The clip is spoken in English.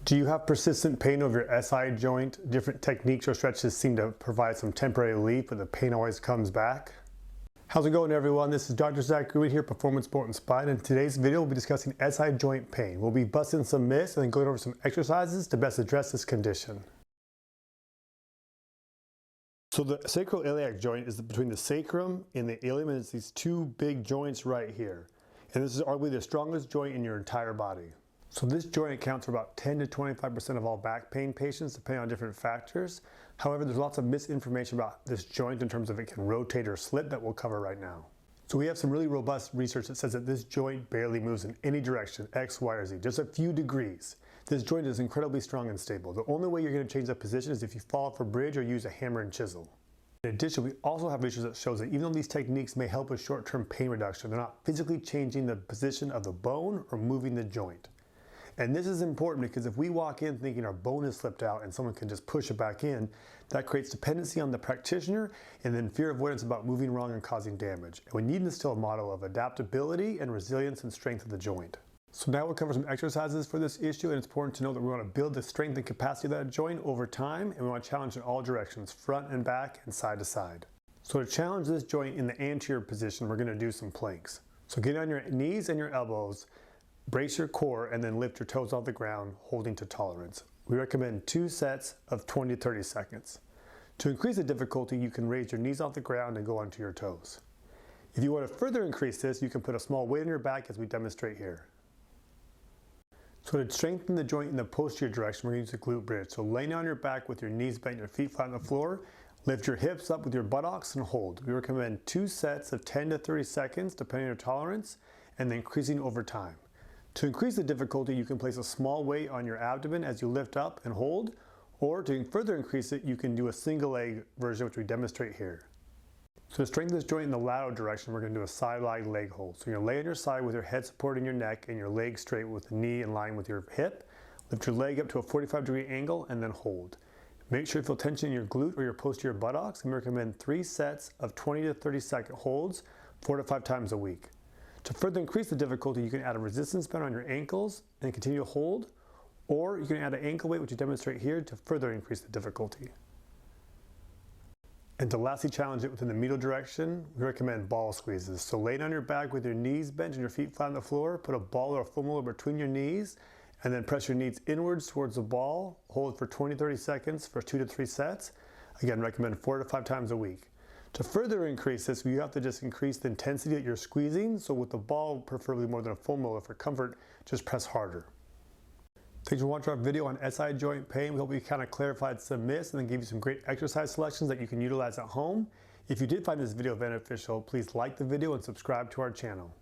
Do you have persistent pain over your SI joint? Different techniques or stretches seem to provide some temporary relief, but the pain always comes back. How's it going, everyone? This is Dr. Sacroiliac here, Performance Sport and Spine. In today's video, we'll be discussing SI joint pain. We'll be busting some myths and then going over some exercises to best address this condition. So the sacroiliac joint is between the sacrum and the ilium, and it's these two big joints right here. And this is arguably the strongest joint in your entire body. So this joint accounts for about 10 to 25% of all back pain patients, depending on different factors. However, there's lots of misinformation about this joint in terms of it can rotate or slip that we'll cover right now. So we have some really robust research that says that this joint barely moves in any direction, X, Y, or Z, just a few degrees. This joint is incredibly strong and stable. The only way you're going to change that position is if you fall off a bridge or use a hammer and chisel. In addition, we also have research that shows that even though these techniques may help with short-term pain reduction, they're not physically changing the position of the bone or moving the joint. And this is important because if we walk in thinking our bone is slipped out and someone can just push it back in, that creates dependency on the practitioner and then fear avoidance about moving wrong and causing damage. And we need to instill a model of adaptability and resilience and strength of the joint. So now we'll cover some exercises for this issue, and it's important to know that we want to build the strength and capacity of that joint over time, and we want to challenge in all directions, front and back and side to side. So to challenge this joint in the anterior position, we're going to do some planks. So get on your knees and your elbows, brace your core, and then lift your toes off the ground, holding to tolerance. We recommend 2 sets of 20 to 30 seconds. To increase the difficulty, you can raise your knees off the ground and go onto your toes. If you want to further increase this, you can put a small weight on your back as we demonstrate here. So to strengthen the joint in the posterior direction, we're going to use a glute bridge. So laying on your back with your knees bent, your feet flat on the floor, lift your hips up with your buttocks and hold. We recommend 2 sets of 10 to 30 seconds, depending on your tolerance, and then increasing over time. To increase the difficulty, you can place a small weight on your abdomen as you lift up and hold, or to further increase it, you can do a single leg version, which we demonstrate here. So to strengthen this joint in the lateral direction, we're going to do a side leg hold. So you're going to lay on your side with your head supporting your neck and your leg straight with the knee in line with your hip. Lift your leg up to a 45-degree angle and then hold. Make sure you feel tension in your glute or your posterior buttocks, and we recommend 3 sets of 20 to 30 second holds 4 to 5 times a week. To further increase the difficulty, you can add a resistance band on your ankles and continue to hold, or you can add an ankle weight, which you demonstrate here, to further increase the difficulty. And to lastly challenge it within the medial direction, we recommend ball squeezes. So laying on your back with your knees bent and your feet flat on the floor, put a ball or a foam roller between your knees, and then press your knees inwards towards the ball. Hold for 20 to 30 seconds for 2 to 3 sets. Again, recommend 4 to 5 times a week. To further increase this, you have to just increase the intensity that you're squeezing. So with the ball, preferably more than a foam roller for comfort, just press harder. Thanks for watching our video on SI joint pain. We hope we kind of clarified some myths and then gave you some great exercise selections that you can utilize at home. If you did find this video beneficial, please like the video and subscribe to our channel.